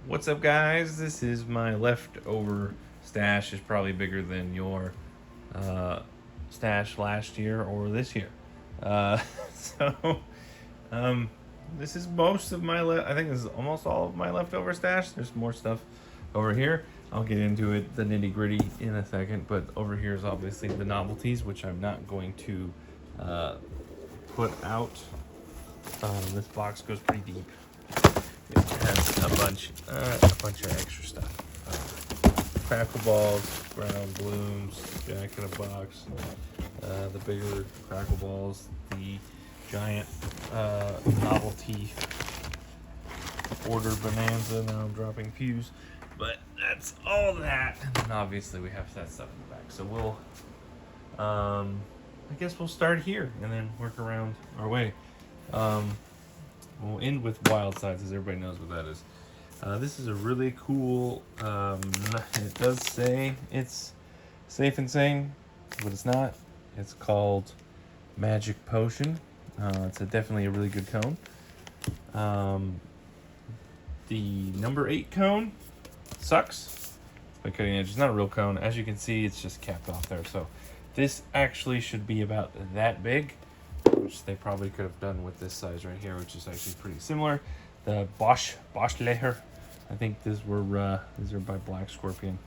What's up, guys? This is my leftover stash. Is probably bigger than your stash last year or this year. Uh, so, um, this is most of my I think this is almost all of my leftover stash. There's more stuff over here. I'll get into it, the nitty gritty, in a second. But over here is obviously the novelties, which I'm not going to put out. This box goes pretty deep. It has a bunch of extra stuff. Crackle balls, ground blooms, Jack in a Box, the bigger crackle balls, the giant novelty order bonanza. Now I'm dropping pews, but that's all that. And then obviously we have that stuff in the back. So we'll, I guess we'll start here and then work around our way. We'll end with wild sides, as everybody knows what that is. This is a really cool, it does say it's safe and sane, but it's not. It's called Magic Potion. It's definitely a really good cone. The number 8 cone sucks by cutting edge. It's not a real cone. As you can see, it's just capped off there. So this actually should be about that big, which they probably could have done with this size right here, which is actually pretty similar. The Beastlol, I think these are by Black Scorpion.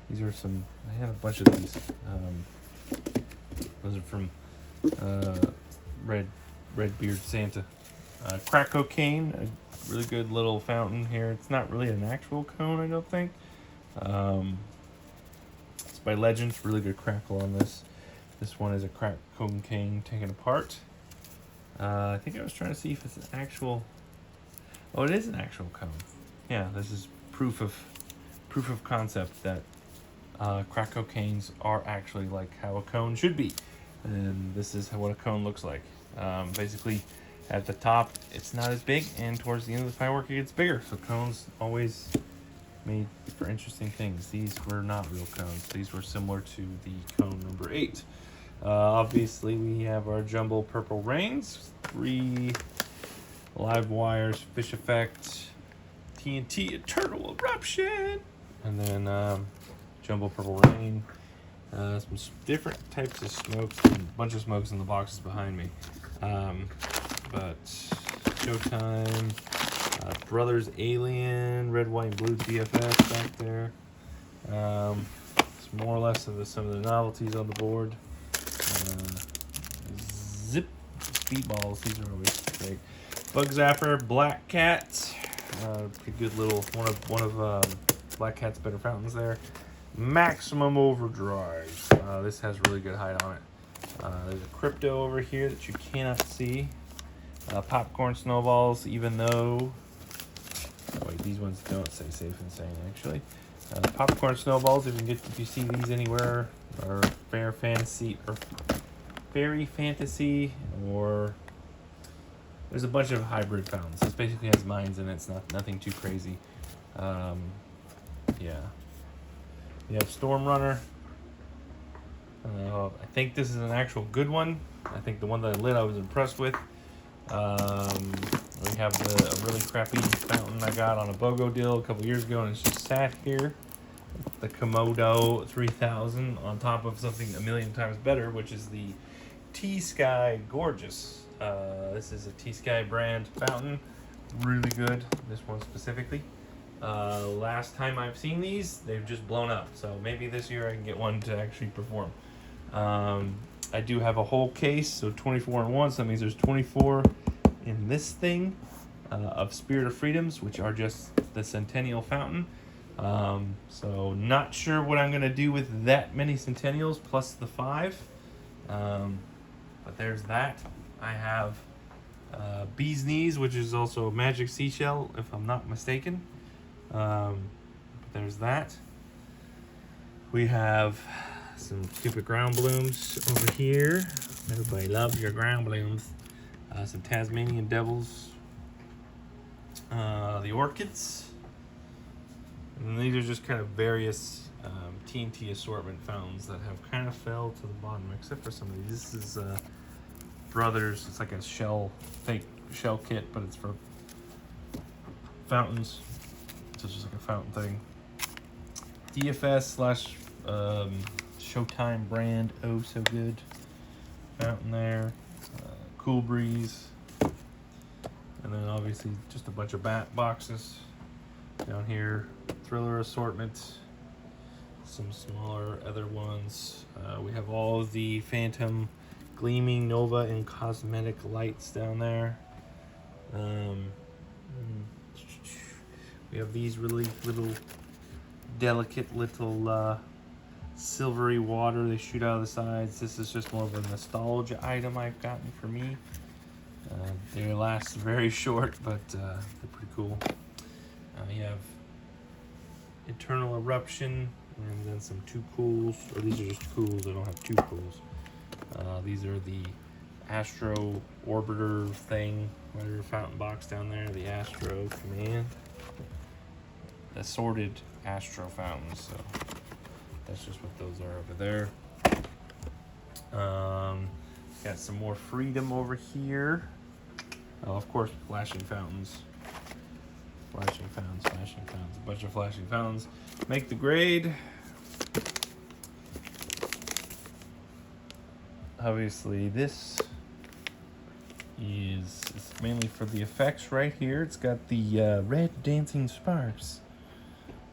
These are some, I had a bunch of these. Those are from Red Beard Santa. Crack Cocaine, a really good little fountain here. It's not really an actual cone, I don't think. It's by Legends, really good crackle on this. This one is a crack cocaine taken apart. I think I was trying to see if it's an actual. Oh, it is an actual cone. Yeah, this is proof of concept that crack cocaines are actually like how a cone should be, and this is what a cone looks like. Basically, at the top it's not as big, and towards the end of the firework it gets bigger. So cones always made for interesting things. These were not real cones. These were similar to the cone number 8. Obviously, we have our jumbo purple rains, 3 live wires, fish effect, TNT eternal eruption, and then jumbo purple rain. Some different types of smokes, and a bunch of smokes in the boxes behind me. But Showtime, Brothers Alien, red, white, and blue DFS back there. It's more or less of some of the novelties on the board. Zip speedballs, these are always great. Bug Zapper, Black Cat, pretty good little one of Black Cat's better fountains there. Maximum Overdrive, this has really good height on it. There's a crypto over here that you cannot see. Popcorn snowballs, even though wait, these ones don't say safe and sane actually. Popcorn snowballs, if you see these anywhere, or Fairy Fantasy, or there's a bunch of hybrid fountains. This basically has mines in it. It's nothing too crazy. Yeah. You have Storm Runner. I think this is an actual good one. I think the one that I lit I was impressed with. We have a really crappy fountain I got on a BOGO deal a couple years ago, and it's just sat here. The Komodo 3000 on top of something a million times better, which is the T-Sky Gorgeous. This is a T-Sky brand fountain. Really good, this one specifically. Last time I've seen these, they've just blown up. So maybe this year I can get one to actually perform. I do have a whole case, so 24 in one. So that means there's 24 in this thing of Spirit of Freedoms, which are just the Centennial fountain. So not sure what I'm gonna do with that many Centennials plus the 5. But there's that. I have Bee's Knees, which is also a magic seashell, if I'm not mistaken. But there's that. We have some stupid ground blooms over here. Everybody loves your ground blooms. Some Tasmanian Devils. The Orchids. And these are just kind of various TNT assortment fountains that have kind of fell to the bottom, except for some of these. This is Brothers. It's like a fake shell kit, but it's for fountains. So it's just like a fountain thing. DFS slash Showtime brand. Oh, so good. Fountain there. Cool Breeze. And then obviously just a bunch of bat boxes down here. Thriller assortments. Some smaller other ones. We have all of the Phantom Gleaming Nova and Cosmetic lights down there. We have these really little delicate little silvery water they shoot out of the sides. This is just more of a nostalgia item I've gotten for me. They last very short, but they're pretty cool. You have Eternal Eruption, and then some two cools, or these are just cools, they don't have two cools. These are the Astro Orbiter thing, whatever fountain box down there, the Astro Command. Assorted Astro fountains, so that's just what those are over there. Got some more Freedom over here. Oh, of course, flashing fountains. Flashing fountains, flashing fountains, a bunch of flashing fountains. Make the grade. Obviously, this is mainly for the effects right here. It's got the red dancing sparks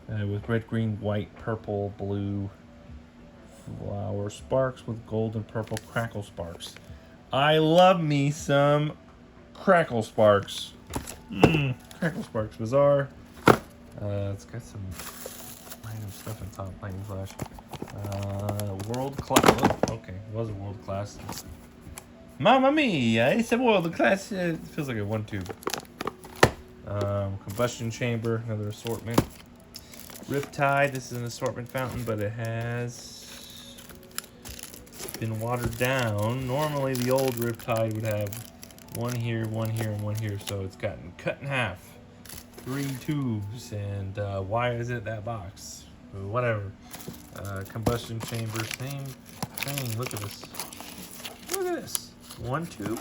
with red, green, white, purple, blue flower sparks with gold and purple crackle sparks. I love me some crackle sparks. Crackle sparks, bizarre. It's got some random stuff in top, lightning flash. World class. Oh, okay, it was a world class. Mamma mia, it's a world class. It feels like a 1 tube. Combustion chamber, another assortment. Riptide, this is an assortment fountain, but it has been watered down. Normally the old Riptide would have one here, and one here, so it's gotten cut in half. 3 tubes, and why is it that box? Whatever. Combustion chamber, same thing. Look at this. Look at this. 1 tube.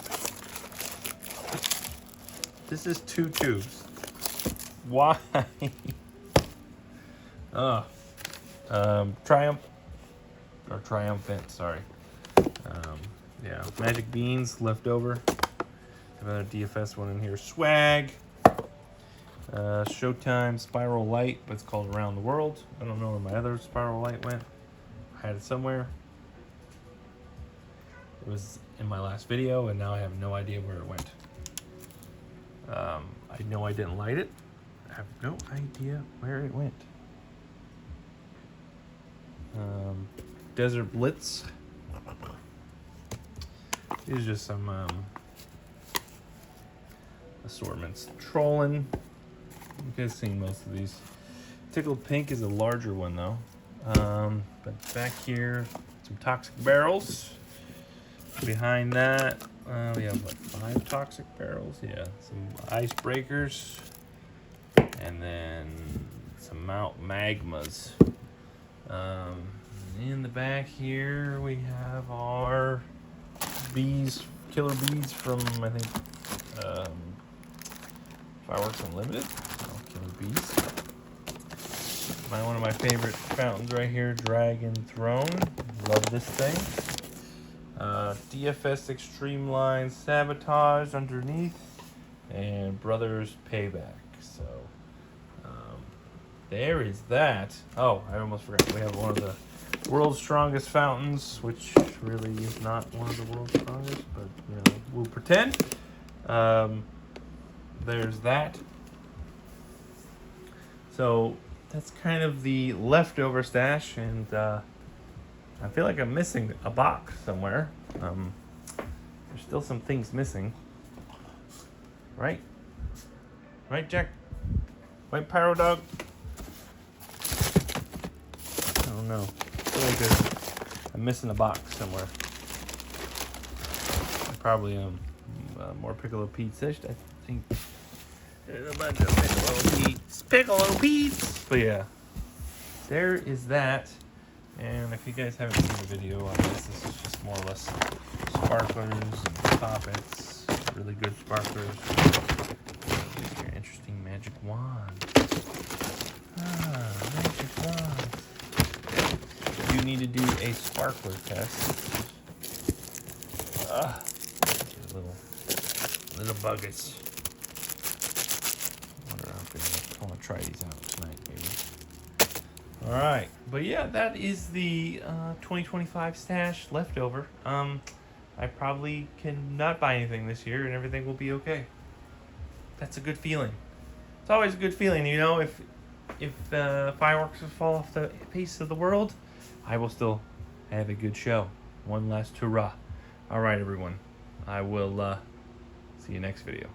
This is 2 tubes. Why? Triumphant, sorry. Yeah, magic beans left over. Another DFS one in here. Swag. Showtime spiral light, but it's called Around the World. I don't know where my other spiral light went. I had it somewhere. It was in my last video, and now I have no idea where it went. I know I didn't light it. I have no idea where it went. Desert Blitz. These are just some assortments. Trolling. You guys seen most of these. Tickled Pink is a larger one though. But back here, some toxic barrels. Behind that, we have like 5 toxic barrels. Yeah, some icebreakers, and then some Mount Magmas. In the back here, we have our bees, killer bees from I think Fireworks Unlimited. Oh, killer bees. One of my favorite fountains right here, Dragon Throne. Love this thing. DFS Extreme Line Sabotage underneath, and Brothers Payback. So there is that. Oh, I almost forgot. We have one of the world's strongest fountains, which really is not one of the world's strongest, but you know, we'll pretend. There's that. So that's kind of the leftover stash, and I feel like I'm missing a box somewhere. There's still some things missing. Right? Right, Jack? White Pyro Dog? I don't know. I feel like I'm missing a box somewhere. Probably more Piccolo Pete's. I think there's a bunch of Piccolo Pete's. Piccolo Pete's! But yeah, there is that. And if you guys haven't seen the video on this is just more or less sparklers and poppets. Really good sparklers. Here's your interesting magic wand. need to do a sparkler test. Little buggets. I want to try these out tonight, maybe. All right, but yeah, that is the 2025 stash leftover. I probably cannot buy anything this year, and everything will be okay. That's a good feeling. It's always a good feeling, you know. If fireworks fall off the face of the world, I will still have a good show. One last hurrah! All right, everyone. I will see you next video.